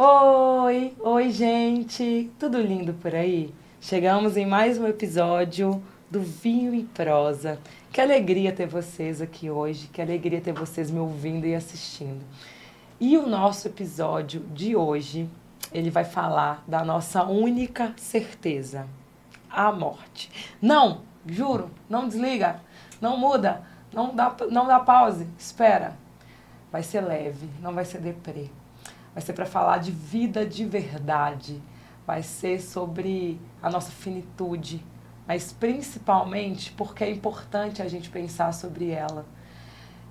Oi, gente! Tudo lindo por aí? Chegamos em mais um episódio do Vinho em Prosa. Que alegria ter vocês aqui hoje, que alegria ter vocês me ouvindo e assistindo. E o nosso episódio de hoje, ele vai falar da nossa única certeza, a morte. Não, juro, não desliga, não muda, não dá pause, espera. Vai ser leve, não vai ser deprê. Vai ser para falar de vida de verdade. Vai ser sobre a nossa finitude, mas principalmente porque é importante a gente pensar sobre ela.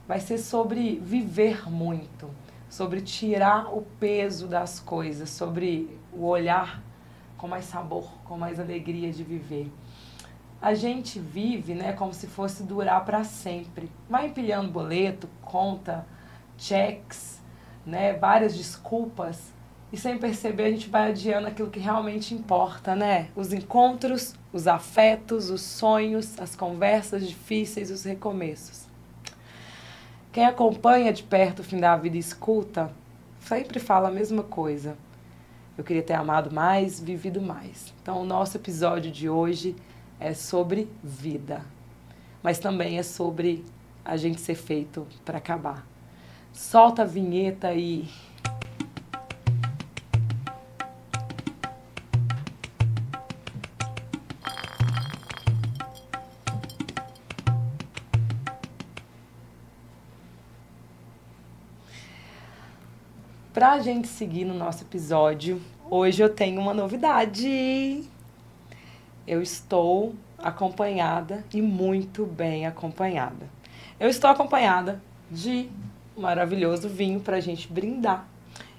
Vai ser sobre viver muito, sobre tirar o peso das coisas, sobre o olhar com mais sabor, com mais alegria de viver. A gente vive, né, como se fosse durar para sempre. Vai empilhando boleto, conta, cheques, né, várias desculpas, e sem perceber a gente vai adiando aquilo que realmente importa, né? Os encontros, os afetos, os sonhos, as conversas difíceis, os recomeços. Quem acompanha de perto o fim da vida e escuta, sempre fala a mesma coisa. Eu queria ter amado mais, vivido mais. Então o nosso episódio de hoje é sobre vida, mas também é sobre a gente ser feito para acabar. Solta a vinheta e... Pra gente seguir no nosso episódio, hoje eu tenho uma novidade. Eu estou acompanhada e muito bem acompanhada. Eu estou acompanhada de um maravilhoso vinho para a gente brindar.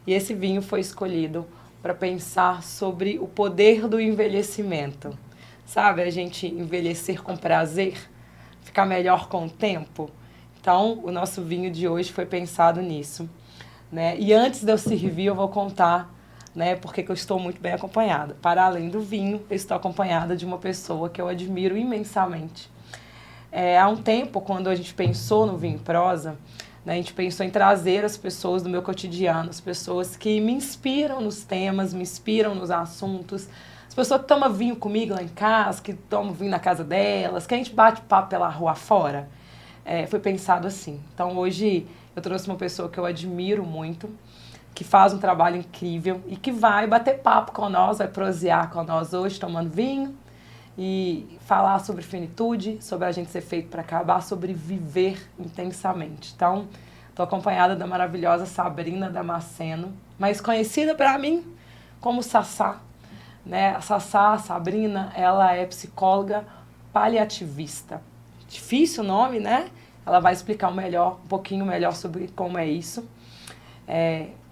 E esse vinho foi escolhido para pensar sobre o poder do envelhecimento. Sabe, a gente envelhecer com prazer, ficar melhor com o tempo. Então, o nosso vinho de hoje foi pensado nisso, né? E antes de eu servir, eu vou contar, né, porque eu estou muito bem acompanhada. Para além do vinho, eu estou acompanhada de uma pessoa que eu admiro imensamente. Há um tempo, quando a gente pensou no Vinho em Prosa, né, a gente pensou em trazer as pessoas do meu cotidiano, as pessoas que me inspiram nos temas, me inspiram nos assuntos, as pessoas que tomam vinho comigo lá em casa, que tomam vinho na casa delas, que a gente bate papo pela rua fora. Foi pensado assim. Então, hoje, eu trouxe uma pessoa que eu admiro muito, que faz um trabalho incrível e que vai bater papo com nós, vai prosear com nós hoje, tomando vinho e falar sobre finitude, sobre a gente ser feito para acabar, sobre viver intensamente. Então, estou acompanhada da maravilhosa Sabrina Damasceno, mais conhecida para mim como Sassá, né? A Sabrina, ela é psicóloga paliativista. Difícil o nome, né? Ela vai explicar um pouquinho melhor sobre como é isso.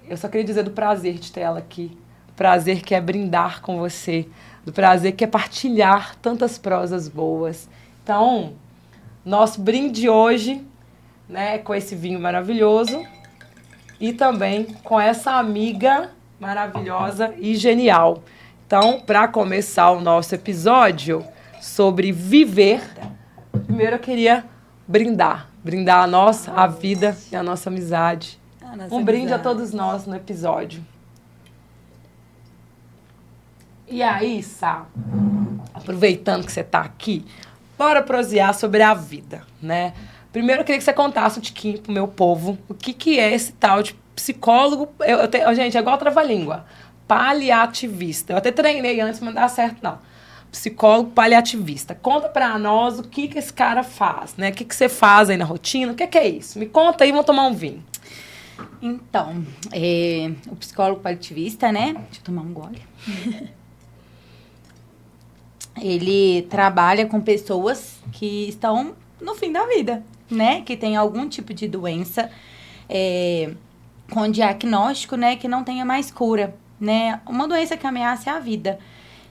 Eu só queria dizer do prazer de ter ela aqui, do prazer que é brindar com você, do prazer que é partilhar tantas prosas boas. Então, nosso brinde hoje, né, com esse vinho maravilhoso e também com essa amiga maravilhosa e genial. Então, para começar o nosso episódio sobre viver, primeiro eu queria brindar a nossa, a vida e a nossa amizade. Um brinde a todos nós no episódio. E aí, Sá, aproveitando que você está aqui, bora prosear sobre a vida, né? Primeiro eu queria que você contasse um tiquinho pro meu povo o que é esse tal de psicólogo. Gente, é igual trava-língua. Paliativista. Eu até treinei antes, mas não dá certo, não. Psicólogo paliativista. Conta pra nós o que esse cara faz, né? O que você faz aí na rotina? O que é isso? Me conta aí, vamos tomar um vinho. Então, o psicólogo paliativista, né? Deixa eu tomar um gole. Ele trabalha com pessoas que estão no fim da vida, né? Que tem algum tipo de doença com diagnóstico, né? Que não tenha mais cura, né? Uma doença que ameaça a vida.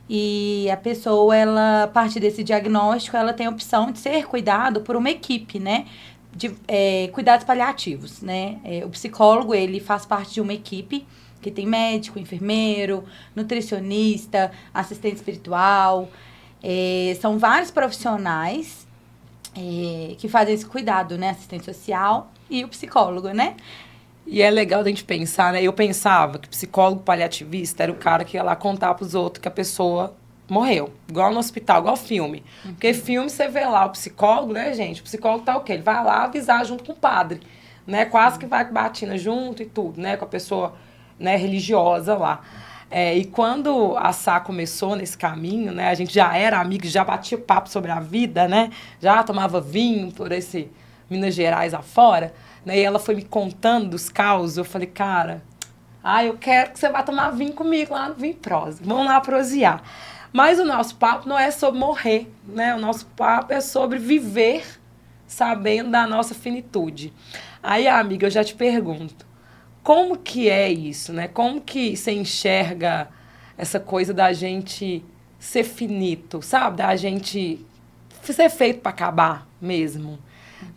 E a pessoa, ela, a partir desse diagnóstico, ela tem a opção de ser cuidado por uma equipe, né? De cuidados paliativos, né? O psicólogo, ele faz parte de uma equipe que tem médico, enfermeiro, nutricionista, assistente espiritual. São vários profissionais que fazem esse cuidado, né? Assistente social e o psicólogo, né? E é legal a gente pensar, né? Eu pensava que psicólogo paliativista era o cara que ia lá contar pros outros que a pessoa morreu. Igual no hospital, igual filme. Porque filme você vê lá o psicólogo, né, gente? O psicólogo tá o quê? Ele vai lá avisar junto com o padre, né? Quase que vai com batina junto e tudo, né? Com a pessoa, né, religiosa lá. E quando a Sá começou nesse caminho, né? A gente já era amigo, já batia papo sobre a vida, né? Já tomava vinho por esse Minas Gerais afora, né? E ela foi me contando dos causos. Eu falei, cara, eu quero que você vá tomar vinho comigo lá no Vinho Prosa. Vamos lá prosear. Mas o nosso papo não é sobre morrer, né? O nosso papo é sobre viver sabendo da nossa finitude. Aí, amiga, eu já te pergunto, como que é isso, né? Como que você enxerga essa coisa da gente ser finito, sabe? Da gente ser feito para acabar mesmo,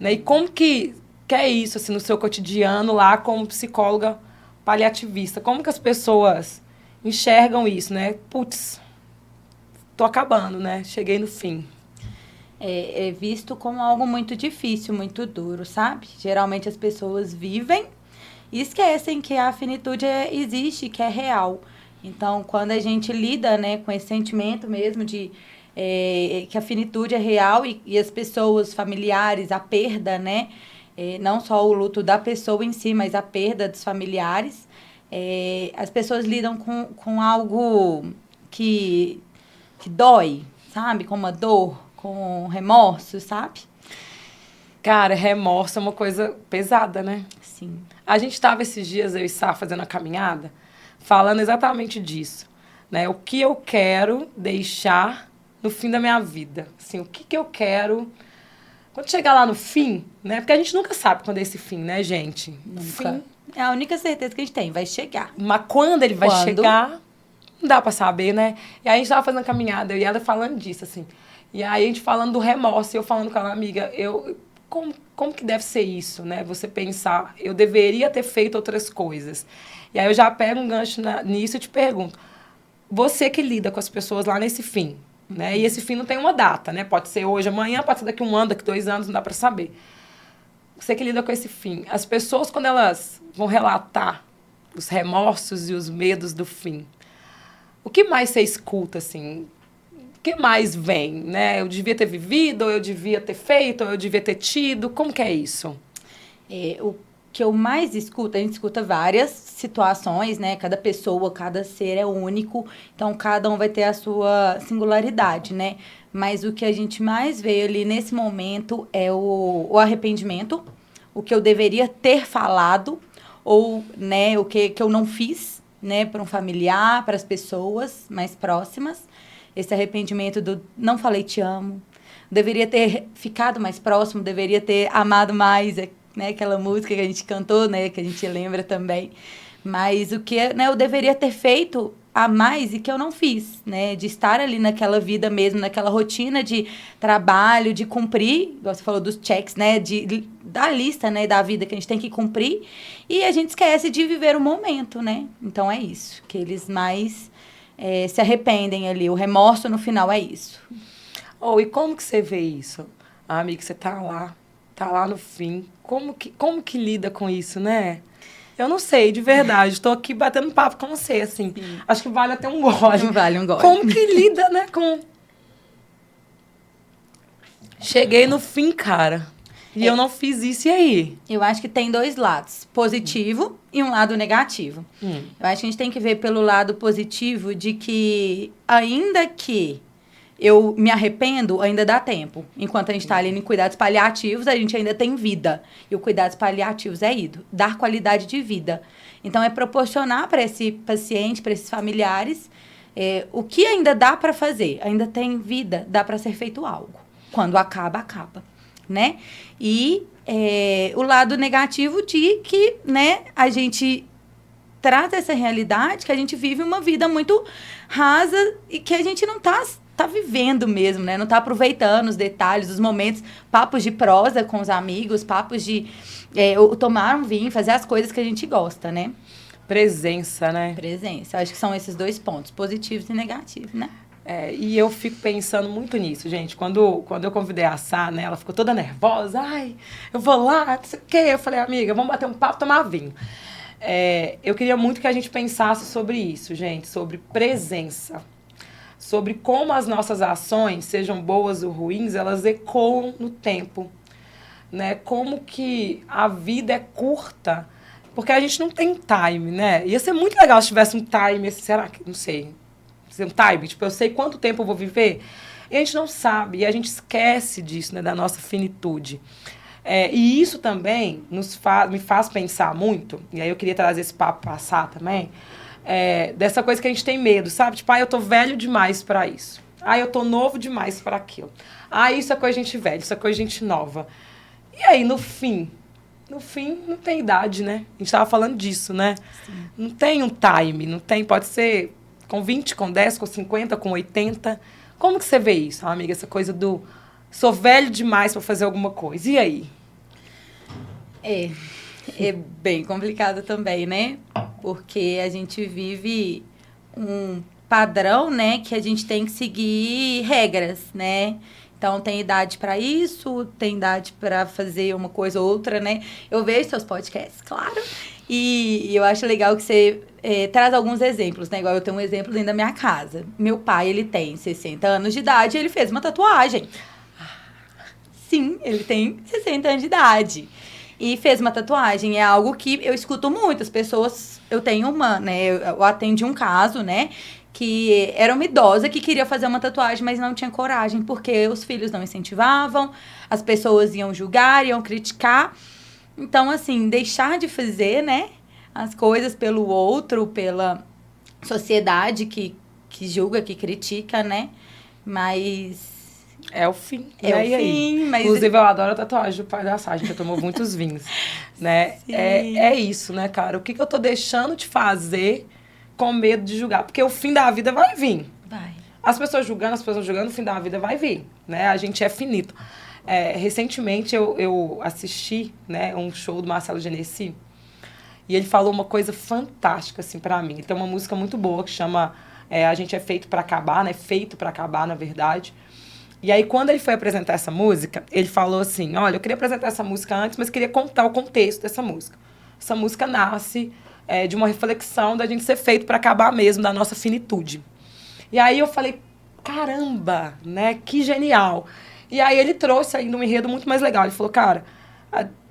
né? E como que é isso, assim, no seu cotidiano lá como psicóloga paliativista? Como que as pessoas enxergam isso, né? Putz, tô acabando, né? Cheguei no fim. É visto como algo muito difícil, muito duro, sabe? Geralmente as pessoas vivem e esquecem que a finitude existe, que é real. Então, quando a gente lida, né, com esse sentimento mesmo de que a finitude é real e as pessoas, familiares, a perda, né? Não só o luto da pessoa em si, mas a perda dos familiares. As pessoas lidam com algo que dói, sabe? Com uma dor, com remorso, sabe? Cara, remorso é uma coisa pesada, né? Sim. A gente estava esses dias, eu e Sá, fazendo a caminhada, falando exatamente disso, né? O que eu quero deixar no fim da minha vida. Assim, o que eu quero... Quando chegar lá no fim, né? Porque a gente nunca sabe quando é esse fim, né, gente? Nunca. Fim. É a única certeza que a gente tem, vai chegar. Mas quando ele vai chegar, não dá pra saber, né? E aí a gente tava fazendo a caminhada, eu e ela falando disso, assim. E aí a gente falando do remorso, e eu falando com ela, amiga, como que deve ser isso, né? Você pensar, eu deveria ter feito outras coisas. E aí eu já pego um gancho nisso e te pergunto, você que lida com as pessoas lá nesse fim, né? E esse fim não tem uma data, né? Pode ser hoje, amanhã, pode ser daqui 1 ano, daqui 2 anos, não dá pra saber. Você que lida com esse fim, as pessoas, quando elas vão relatar os remorsos e os medos do fim, o que mais você escuta, assim? O que mais vem, né? Eu devia ter vivido, ou eu devia ter feito, ou eu devia ter tido. Como que é isso? O que eu mais escuto, a gente escuta várias situações, né? Cada pessoa, cada ser é único, então cada um vai ter a sua singularidade, né? Mas o que a gente mais vê ali nesse momento é o arrependimento, o que eu deveria ter falado, ou, né, o que eu não fiz, né, para um familiar, para as pessoas mais próximas. Esse arrependimento do não falei te amo, deveria ter ficado mais próximo, deveria ter amado mais, né, aquela música que a gente cantou, né, que a gente lembra também. Mas o que, né, eu deveria ter feito a mais e que eu não fiz, né, de estar ali naquela vida mesmo, naquela rotina de trabalho, de cumprir, igual você falou dos checks, né, da lista, né, da vida que a gente tem que cumprir, e a gente esquece de viver o momento, né? Então é isso, que eles mais se arrependem ali, o remorso no final é isso. E como que você vê isso? Amiga, você tá lá no fim, como que lida com isso, né? Eu não sei, de verdade. Estou aqui batendo papo com você, assim. Sim. Acho que vale até um gole. Vale um gole. Como que lida, né, com... Cheguei no fim, cara. E eu não fiz isso, e aí? Eu acho que tem 2 lados. Positivo e um lado negativo. Eu acho que a gente tem que ver pelo lado positivo de que, ainda que eu me arrependo, ainda dá tempo. Enquanto a gente está ali em cuidados paliativos, a gente ainda tem vida. E o cuidados paliativos é dar qualidade de vida. Então, é proporcionar para esse paciente, para esses familiares, o que ainda dá para fazer. Ainda tem vida, dá para ser feito algo. Quando acaba, acaba. Né? E o lado negativo de que, né, a gente traz essa realidade, que a gente vive uma vida muito rasa e que a gente não tá vivendo mesmo, né? Não tá aproveitando os detalhes, os momentos, papos de prosa com os amigos, papos de tomar um vinho, fazer as coisas que a gente gosta, né? Presença, né? Presença. Eu acho que são esses 2 pontos, positivos e negativos, né? E eu fico pensando muito nisso, gente. Quando eu convidei a Sá, né, ela ficou toda nervosa. Ai, eu vou lá, não sei o quê. Eu falei, amiga, vamos bater um papo, tomar vinho. Eu queria muito que a gente pensasse sobre isso, gente, sobre presença. Sobre como as nossas ações, sejam boas ou ruins, elas ecoam no tempo. Né? Como que a vida é curta, porque a gente não tem time, né? Ia ser muito legal se tivesse um time, será que, não sei, um time, tipo, eu sei quanto tempo eu vou viver, e a gente não sabe, e a gente esquece disso, né, da nossa finitude. E isso também me faz pensar muito, e aí eu queria trazer esse papo passar também, dessa coisa que a gente tem medo, sabe? Tipo, eu tô velho demais para isso. Eu tô novo demais para aquilo. Isso é coisa de gente velha, isso é coisa de gente nova. E aí, no fim, não tem idade, né? A gente tava falando disso, né? Sim. Não tem um time, não tem, pode ser com 20, com 10, com 50, com 80. Como que você vê isso, amiga? Essa coisa do sou velho demais para fazer alguma coisa. E aí? É bem complicado também, né? Porque a gente vive um padrão, né? Que a gente tem que seguir regras, né? Então, tem idade para isso, tem idade para fazer uma coisa ou outra, né? Eu vejo seus podcasts, claro. E eu acho legal que você traz alguns exemplos, né? Igual eu tenho um exemplo dentro da minha casa. Meu pai, ele tem 60 anos de idade e ele fez uma tatuagem. Sim, ele tem 60 anos de idade. E fez uma tatuagem. É algo que eu escuto muitas pessoas. Eu tenho uma, né? Eu atendi um caso, né? Que era uma idosa que queria fazer uma tatuagem, mas não tinha coragem, porque os filhos não incentivavam, as pessoas iam julgar, iam criticar. Então, assim, deixar de fazer, né, as coisas pelo outro, pela sociedade que julga, que critica, né? Mas... É o fim. É o fim, mas... Inclusive, eu adoro a tatuagem do pai da Sá, que tomou muitos vinhos, né? É isso, né, cara? O que eu tô deixando de fazer com medo de julgar? Porque o fim da vida vai vir. Vai. As pessoas julgando, o fim da vida vai vir, né? A gente é finito. Recentemente, eu assisti, né, um show do Marcelo Genesi, e ele falou uma coisa fantástica, assim, pra mim. Ele tem uma música muito boa que chama A Gente é Feito pra Acabar, né? Feito pra Acabar, na verdade. E aí, quando ele foi apresentar essa música, ele falou assim, olha, eu queria apresentar essa música antes, mas queria contar o contexto dessa música. Essa música nasce de uma reflexão da gente ser feito para acabar mesmo, da nossa finitude. E aí eu falei, caramba, né, que genial. E aí ele trouxe ainda um enredo muito mais legal. Ele falou, cara,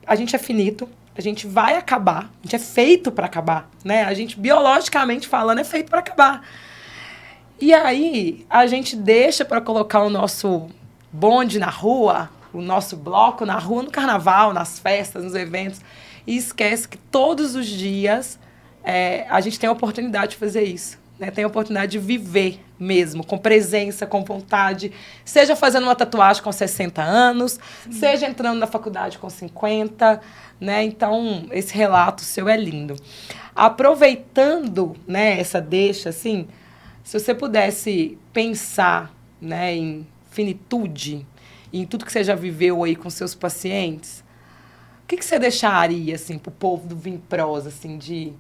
a gente é finito, a gente vai acabar, a gente é feito para acabar, né? A gente, biologicamente falando, é feito para acabar. E aí, a gente deixa para colocar o nosso bonde na rua, o nosso bloco na rua, no carnaval, nas festas, nos eventos, e esquece que todos os dias a gente tem a oportunidade de fazer isso, né? Tem a oportunidade de viver mesmo, com presença, com vontade, seja fazendo uma tatuagem com 60 anos, seja entrando na faculdade com 50, né? Então, esse relato seu é lindo. Aproveitando, né, essa deixa, assim... Se você pudesse pensar, né, em finitude, em tudo que você já viveu aí com seus pacientes, o que você deixaria, assim, pro povo do Vimprosa, assim, de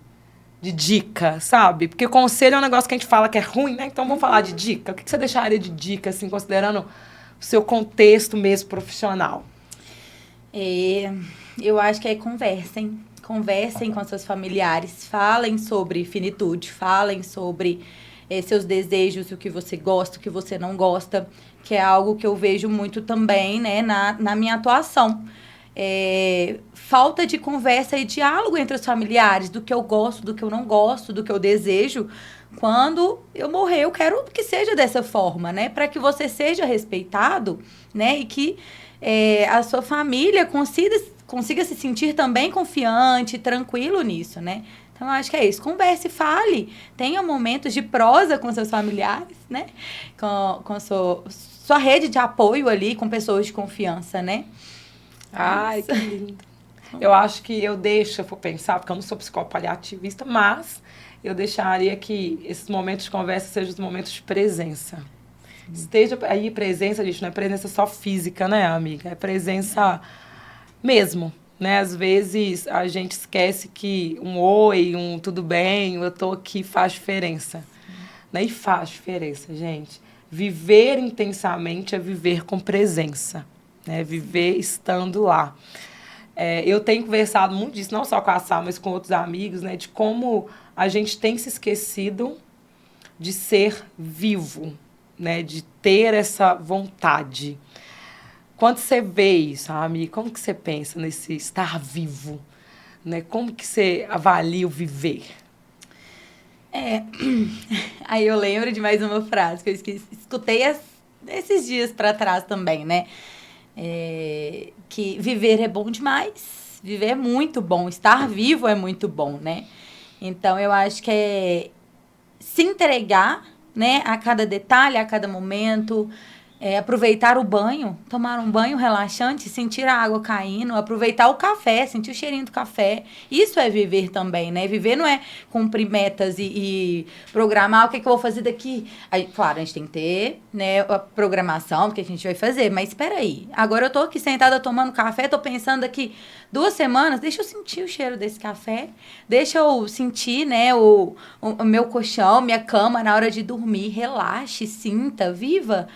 dica, sabe? Porque conselho é um negócio que a gente fala que é ruim, né? Então, vamos falar de dica. O que você deixaria de dica, assim, considerando o seu contexto mesmo profissional? Eu acho que conversem. Conversem com seus familiares. Falem sobre finitude. Falem sobre... seus desejos, o que você gosta, o que você não gosta, que é algo que eu vejo muito também, né, na minha atuação. Falta de conversa e diálogo entre os familiares, do que eu gosto, do que eu não gosto, do que eu desejo. Quando eu morrer, eu quero que seja dessa forma, né, para que você seja respeitado, né, e que a sua família consiga se sentir também confiante, tranquilo nisso, né. Então, eu acho que é isso. Converse, fale. Tenha momentos de prosa com seus familiares, né? Com sua rede de apoio ali, com pessoas de confiança, né? Ai, que lindo. Eu acho que eu for pensar, porque eu não sou psicopaliativista, mas eu deixaria que esses momentos de conversa sejam os momentos de presença. Esteja aí presença, gente, não é presença só física, né, amiga? É presença mesmo. Né? Às vezes a gente esquece que um oi, tudo bem, eu tô aqui faz diferença. Né? E faz diferença, gente. viver intensamente é viver com presença, né? Viver estando lá. Eu tenho conversado muito disso, não só com a Sá, mas com outros amigos, né? De como a gente tem se esquecido de ser vivo, né? De ter essa vontade. Quando você vê isso, amigo, como que você pensa nesse estar vivo? Né? Como que você avalia o viver? Aí eu lembro de mais uma frase que eu escutei esses dias para trás também, né? Que viver é bom demais. Viver é muito bom. Estar vivo é muito bom, né? Então, eu acho que é se entregar, né? A cada detalhe, a cada momento. Aproveitar o banho, tomar um banho relaxante, sentir a água caindo, aproveitar o café, sentir o cheirinho do café. Isso é viver também, né? Viver não é cumprir metas e programar o que, que eu vou fazer daqui. Aí, claro, a gente tem que ter, né, a programação do que a gente vai fazer, mas espera aí. Agora eu tô aqui sentada tomando café, tô pensando aqui 2 semanas, deixa eu sentir o cheiro desse café, deixa eu sentir, né, o meu colchão, minha cama na hora de dormir, relaxe, sinta, viva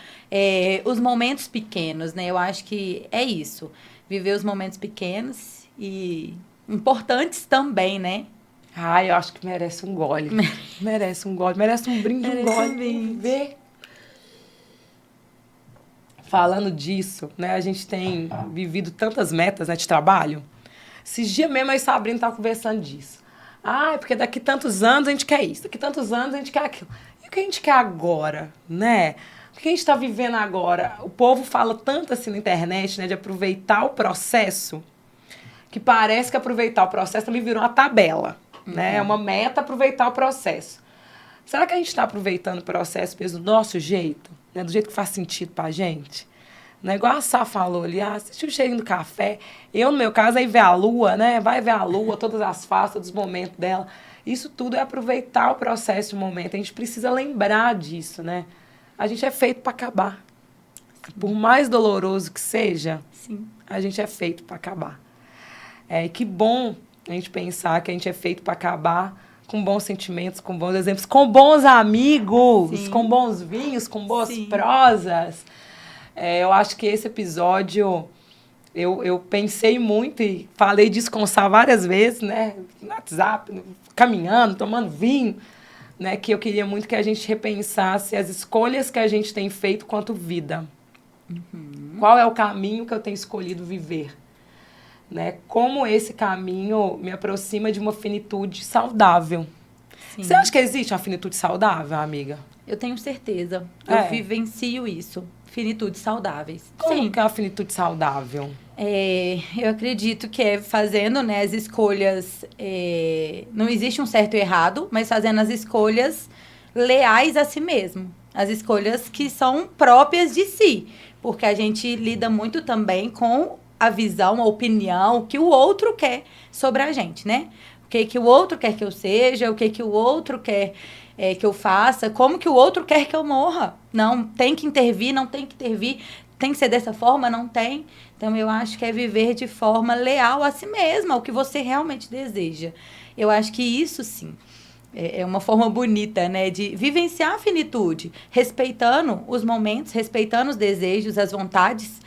os momentos pequenos, né? Eu acho que é isso. Viver os momentos pequenos e importantes também, né? Ai, eu acho que merece um gole. Merece um gole, merece um brinde, Merece um gole. um brinde. Ver. Falando disso, né? A gente tem vivido tantas metas, né, de trabalho. Esses dias mesmo a Sabrina estava conversando disso. Ah, porque daqui tantos anos a gente quer isso, daqui tantos anos a gente quer aquilo. E o que a gente quer agora, né? O que a gente está vivendo agora? O povo fala tanto assim na internet, né, de aproveitar o processo, que parece que aproveitar o processo também virou uma tabela, né? É uma meta aproveitar o processo. Será que a gente está aproveitando o processo mesmo do nosso jeito, né? Do jeito que faz sentido pra gente? Né? Igual a Sá falou ali, assistiu o cheirinho do café. Eu, no meu caso, aí ver a lua, né? Vai ver a lua, todas as fases, todos os momentos dela. Isso tudo é aproveitar o processo de momento. A gente precisa lembrar disso, né? A gente é feito para acabar. Sim. Por mais doloroso que seja, sim, a gente é feito para acabar. Que bom a gente pensar que a gente é feito para acabar com bons sentimentos, com bons exemplos, com bons amigos, sim, com bons vinhos, com boas sim, prosas. Eu acho que esse episódio, eu pensei muito e falei disso com o Sá várias vezes, né? No WhatsApp, caminhando, tomando vinho. Né, que eu queria muito que a gente repensasse as escolhas que a gente tem feito quanto vida. Qual é o caminho que eu tenho escolhido viver? Né? Como esse caminho me aproxima de uma finitude saudável. sim. Você acha que existe uma finitude saudável, amiga? Eu tenho certeza. Eu vivencio isso. Finitudes saudáveis. Como que é uma finitude saudável? Eu acredito que é fazendo, né, as escolhas... não existe um certo e errado, mas fazendo as escolhas leais a si mesmo. As escolhas que são próprias de si. Porque a gente lida muito também com a visão, a opinião que o outro quer sobre a gente, né? O que o outro quer que eu seja, o que o outro quer que eu faça, como que o outro quer que eu morra. Não, tem que intervir, não tem que intervir, tem que ser dessa forma, não tem. Então, eu acho que é viver de forma leal a si mesma, ao que você realmente deseja. Eu acho que isso, sim, é uma forma bonita, né, de vivenciar a finitude, respeitando os momentos, respeitando os desejos, as vontades,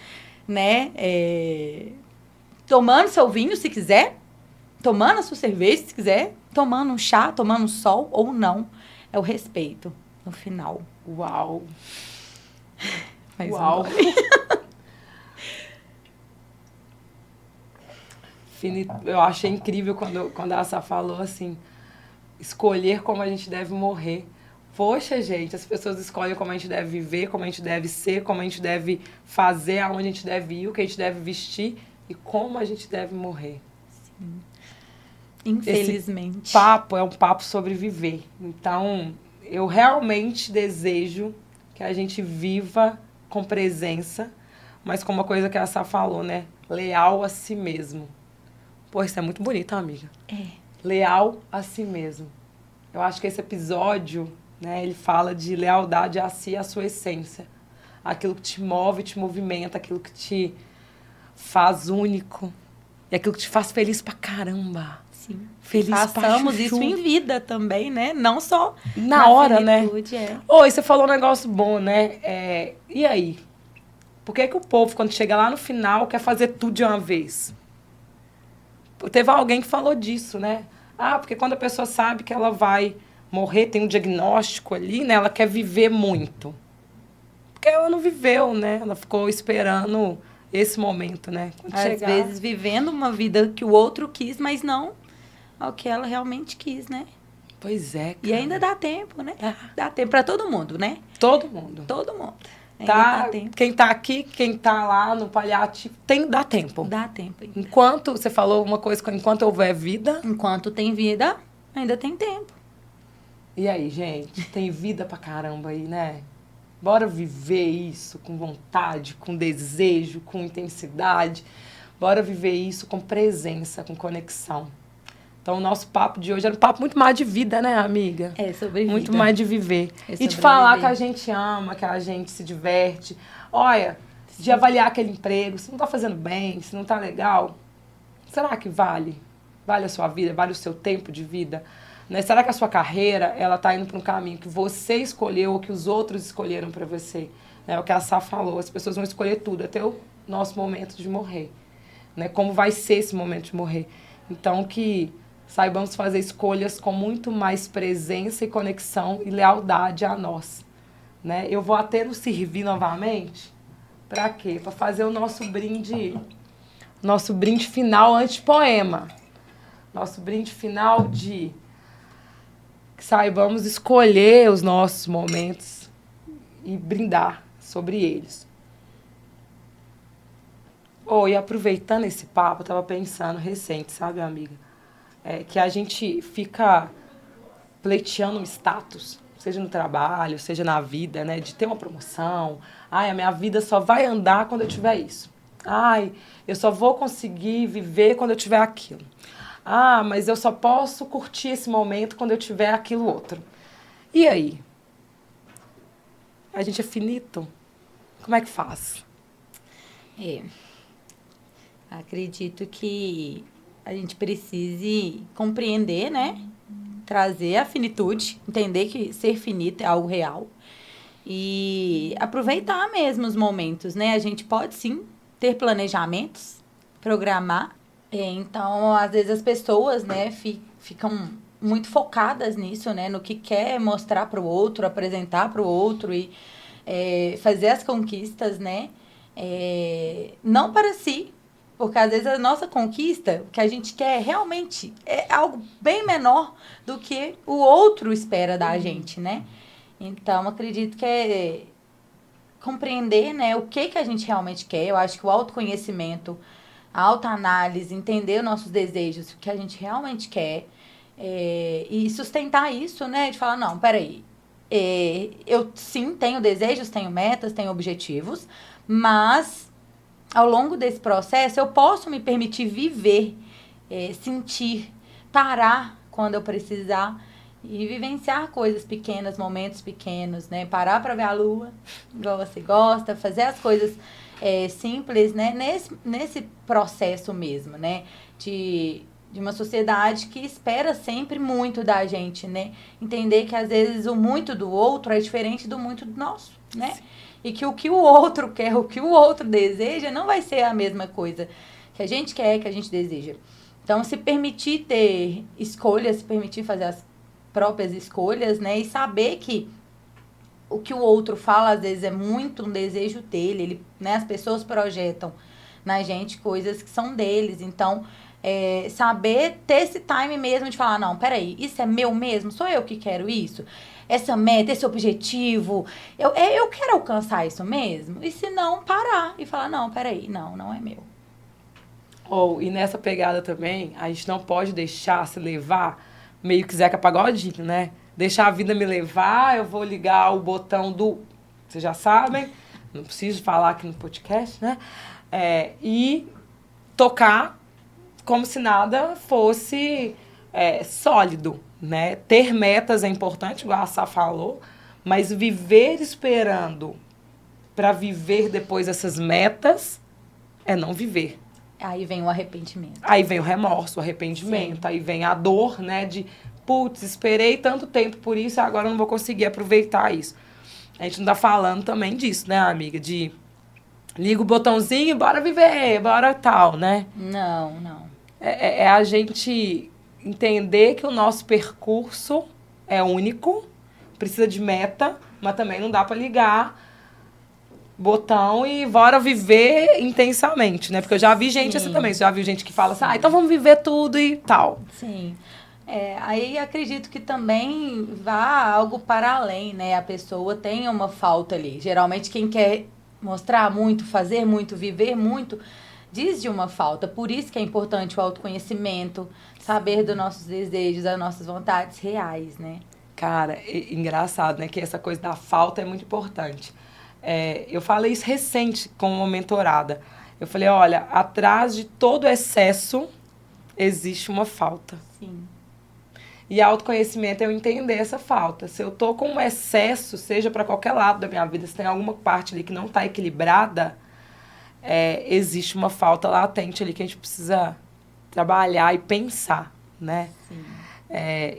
né, tomando seu vinho, se quiser, tomando a sua cerveja, se quiser, tomando um chá, tomando um sol ou não. É o respeito, no final. Uau! Mais Uau! Eu achei incrível quando a Sá falou assim, escolher como a gente deve morrer. Poxa, gente, as pessoas escolhem como a gente deve viver, como a gente deve ser, como a gente deve fazer, aonde a gente deve ir, o que a gente deve vestir e como a gente deve morrer. Sim. Infelizmente. Esse papo é um papo sobre viver. Então, eu realmente desejo que a gente viva com presença, mas com uma coisa que a Sá falou, né? Leal a si mesmo. Pô, isso é muito bonito, amiga. Leal a si mesmo. Eu acho que esse episódio, né, ele fala de lealdade a si, a sua essência. Aquilo que te move, te movimenta, aquilo que te faz único. E aquilo que te faz feliz pra caramba. sim. Feliz Façamos pachuchu. isso em vida também, né? Não só Na hora, finitude, né? Oi, você falou um negócio bom, né? E aí? Por que o povo, quando chega lá no final, quer fazer tudo de uma vez? Teve alguém que falou disso, né? Ah, porque quando a pessoa sabe que ela vai morrer, tem um diagnóstico ali, né? Ela quer viver muito. Porque ela não viveu, né? Ela ficou esperando esse momento, né? Quando Às chegar... vezes vivendo uma vida que o outro quis, mas não ao que ela realmente quis, né? Pois é, cara. E ainda dá tempo, né? Dá tempo pra todo mundo, né? Todo mundo. Todo mundo. Ainda Tá, dá tempo. quem tá aqui, quem tá lá no paliativo, dá tempo. Dá tempo ainda. Enquanto, você falou uma coisa, enquanto houver vida... Enquanto tem vida, ainda tem tempo. E aí, gente? Tem vida pra caramba aí, né? Bora viver isso com vontade, com desejo, com intensidade. Bora viver isso com presença, com conexão. Então, o nosso papo de hoje era um papo muito mais de vida, né, amiga? É sobre vida. Muito mais de viver. É E de sobre falar viver. que a gente ama, que a gente se diverte. Olha, de avaliar aquele emprego. Se não tá fazendo bem, se não tá legal, será que vale? Vale a sua vida? Vale o seu tempo de vida? Né? Será que a sua carreira ela tá indo para um caminho que você escolheu ou que os outros escolheram para você? É o que a Sá falou, as pessoas vão escolher tudo, até o nosso momento de morrer. Né? Como vai ser esse momento de morrer. Então, que saibamos fazer escolhas com muito mais presença e conexão e lealdade a nós. Né? Eu vou até nos servir novamente. Para quê? Para fazer o nosso brinde final anti-poema. Nosso brinde final de que saibamos escolher os nossos momentos e brindar sobre eles. E aproveitando esse papo, eu estava pensando recente, sabe, amiga? Que a gente fica pleiteando um status, seja no trabalho, seja na vida, né? De ter uma promoção. Ai, a minha vida só vai andar quando eu tiver isso. Ai, eu só vou conseguir viver quando eu tiver aquilo. Ah, mas eu só posso curtir esse momento quando eu tiver aquilo outro. E aí? A gente é finito? Como é que faz? Acredito que a gente precise compreender, né? Trazer a finitude, entender que ser finito é algo real. E aproveitar mesmo os momentos, né? A gente pode, sim, ter planejamentos, programar. Então, às vezes as pessoas, né, ficam muito focadas nisso, né, no que quer mostrar para o outro, apresentar para o outro e fazer as conquistas, né, não para si, porque às vezes a nossa conquista, o que a gente quer realmente é algo bem menor do que o outro espera da gente, né. Então, acredito que é compreender, né, o que a gente realmente quer. Eu acho que o autoconhecimento, a autoanálise, entender os nossos desejos, o que a gente realmente quer, e sustentar isso, né? De falar, não, peraí, eu sim tenho desejos, tenho metas, tenho objetivos, mas ao longo desse processo eu posso me permitir viver, sentir, parar quando eu precisar e vivenciar coisas pequenas, momentos pequenos, né? Parar para ver a lua, igual você gosta, fazer as coisas simples, né? Nesse processo mesmo, né? De uma sociedade que espera sempre muito da gente, né? Entender que às vezes o muito do outro é diferente do muito do nosso, né? Sim. E que o que o outro quer, o que o outro deseja, não vai ser a mesma coisa que a gente quer, que a gente deseja. Então, se permitir ter escolhas, se permitir fazer as próprias escolhas, né? E saber que o que o outro fala, às vezes, é muito um desejo dele. Né? As pessoas projetam na gente coisas que são deles. Então, saber ter esse time mesmo de falar, não, peraí, isso é meu mesmo? Sou eu que quero isso? Essa meta, esse objetivo, eu quero alcançar isso mesmo? E se não, parar e falar, não, peraí, não é meu. E nessa pegada também, a gente não pode deixar se levar meio que Zeca Pagodinho, né? Deixar a vida me levar, eu vou ligar o botão do... Vocês já sabem, não preciso falar aqui no podcast, né? E tocar como se nada fosse sólido, né? Ter metas é importante, igual a Sá falou, mas viver esperando para viver depois essas metas é não viver. Aí vem o arrependimento. Aí vem o remorso, o arrependimento, aí vem a dor, né, de, putz, esperei tanto tempo por isso e agora eu não vou conseguir aproveitar isso. A gente não tá falando também disso, né, amiga? De liga o botãozinho, bora viver, bora tal, né? Não, não. É a gente entender que o nosso percurso é único, precisa de meta, mas também não dá pra ligar botão e bora viver intensamente, né? Porque eu já vi gente assim Sim. também. Você já viu gente que fala assim, então vamos viver tudo e tal. Sim. Aí acredito que também vá algo para além, né? A pessoa tem uma falta ali. Geralmente quem quer mostrar muito, fazer muito, viver muito, diz de uma falta. Por isso que é importante o autoconhecimento, saber dos nossos desejos, das nossas vontades reais, né? Cara, engraçado, né? Que essa coisa da falta é muito importante. Eu falei isso recente com uma mentorada. Eu falei, olha, atrás de todo excesso existe uma falta. Sim. E autoconhecimento é eu entender essa falta. Se eu tô com um excesso, seja para qualquer lado da minha vida, se tem alguma parte ali que não tá equilibrada, existe uma falta latente ali que a gente precisa trabalhar e pensar, né? Sim.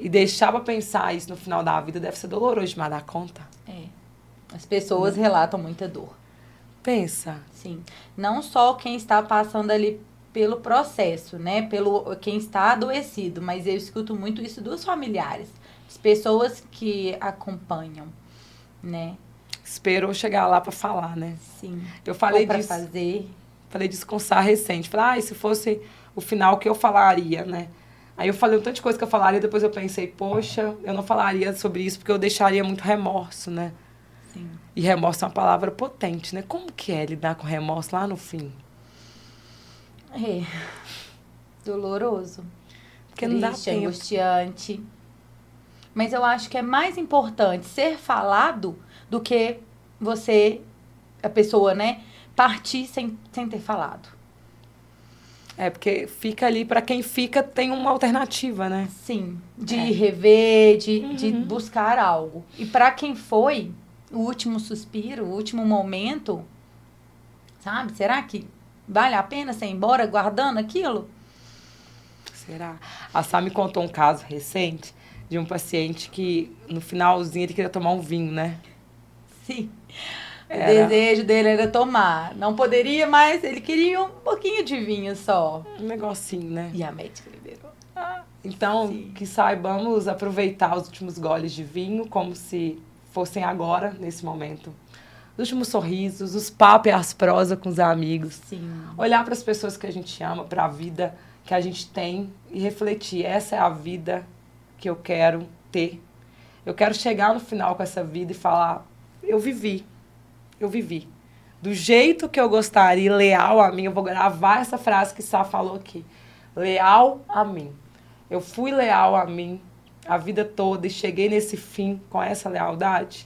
E deixar pra pensar isso no final da vida deve ser doloroso demais dar conta. As pessoas relatam muita dor. Pensa. Sim. Não só quem está passando ali pelo processo, né? Pelo quem está adoecido, mas eu escuto muito isso dos familiares, as pessoas que acompanham, né? Esperou chegar lá pra falar, né? Sim. Eu falei Ou pra disso. fazer. Falei disso com o Sá recente. Falei, se fosse o final, o que eu falaria, né? Aí eu falei um tanto de coisa que eu falaria, depois eu pensei, poxa, eu não falaria sobre isso porque eu deixaria muito remorso, né? Sim. E remorso é uma palavra potente, né? Como que é lidar com remorso lá no fim? Doloroso. Porque não dá Triste, tempo. angustiante. Mas eu acho que é mais importante ser falado do que a pessoa, né, partir sem ter falado. Porque fica ali, pra quem fica, tem uma alternativa, né? Sim, de rever, de Uhum. buscar algo. E para quem foi o último suspiro, o último momento, sabe? Será que vale a pena você ir embora guardando aquilo? Será? A Sá me contou um caso recente de um paciente que, no finalzinho, ele queria tomar um vinho, né? Sim. O Era desejo dele era tomar. Não poderia, mas ele queria um pouquinho de vinho só. um negocinho, né? E a médica liberou. Então, Sim. que saibamos aproveitar os últimos goles de vinho como se fossem agora, nesse momento. Os últimos sorrisos, os papos e as prosas com os amigos. Sim. Olhar para as pessoas que a gente ama, para a vida que a gente tem e refletir. Essa é a vida que eu quero ter. Eu quero chegar no final com essa vida e falar, eu vivi. Do jeito que eu gostaria, leal a mim. Eu vou gravar essa frase que Sá falou aqui. Leal a mim. Eu fui leal a mim a vida toda e cheguei nesse fim com essa lealdade.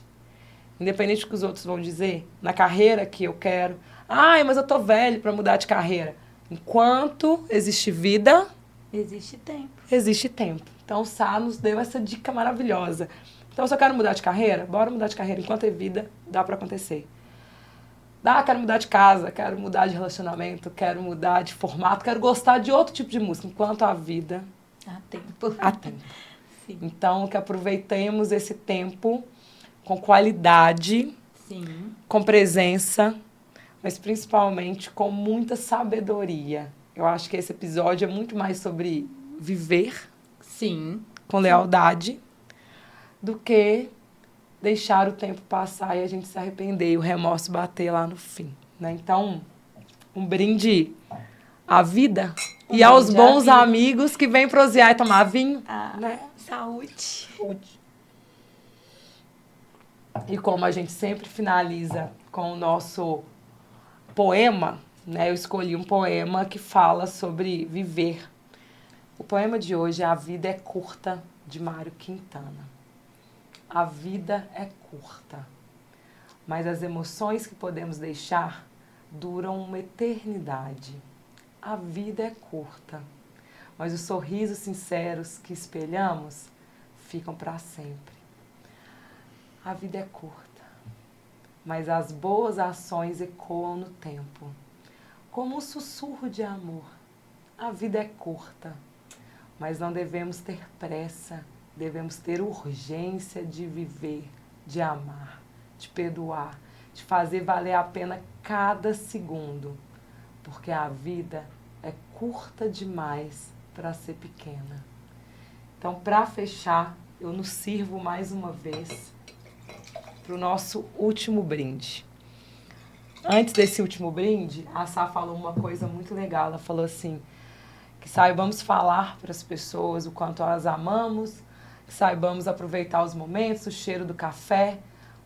Independente do que os outros vão dizer, na carreira que eu quero. Ai, mas eu tô velho para mudar de carreira. Enquanto existe vida, Existe tempo. existe tempo. Então o Sá nos deu essa dica maravilhosa. Então, se eu quero mudar de carreira, bora mudar de carreira. Enquanto é vida, dá para acontecer. Quero mudar de casa, quero mudar de relacionamento, quero mudar de formato, quero gostar de outro tipo de música. Enquanto há vida, Há tempo. há tempo. Sim. Então, que aproveitemos esse tempo com qualidade, Sim. com presença, mas principalmente com muita sabedoria. Eu acho que esse episódio é muito mais sobre viver Sim. com lealdade do que deixar o tempo passar e a gente se arrepender e o remorso bater lá no fim, né? Então, um brinde à vida e aos brinde à bons vida. amigos que vêm prosear e tomar vinho, né? Saúde. E como a gente sempre finaliza com o nosso poema, né? Eu escolhi um poema que fala sobre viver. O poema de hoje é A Vida é Curta, de Mário Quintana. A vida é curta, mas as emoções que podemos deixar duram uma eternidade. A vida é curta, mas os sorrisos sinceros que espelhamos ficam para sempre. A vida é curta, mas as boas ações ecoam no tempo. como um sussurro de amor. A vida é curta, mas não devemos ter pressa, devemos ter urgência de viver, de amar, de perdoar, de fazer valer a pena cada segundo, porque a vida é curta demais para ser pequena. Então, para fechar, eu nos sirvo mais uma vez para o nosso último brinde. Antes desse último brinde, a Sá falou uma coisa muito legal. Ela falou assim, que saibamos falar para as pessoas o quanto as amamos, que saibamos aproveitar os momentos, o cheiro do café,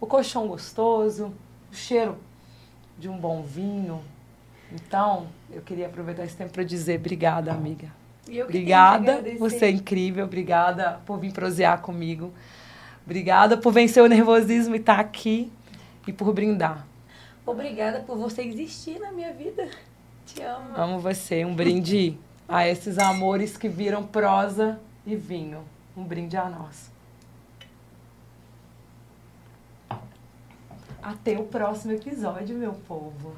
o colchão gostoso, o cheiro de um bom vinho. Então, eu queria aproveitar esse tempo para dizer obrigada, amiga. Obrigada, você é incrível, obrigada por vir prosear comigo. Obrigada por vencer o nervosismo e estar aqui e por brindar. Obrigada por você existir na minha vida. Te amo. Amo você. Um brinde a esses amores que viram prosa e vinho. Um brinde a nós. Até o próximo episódio, meu povo.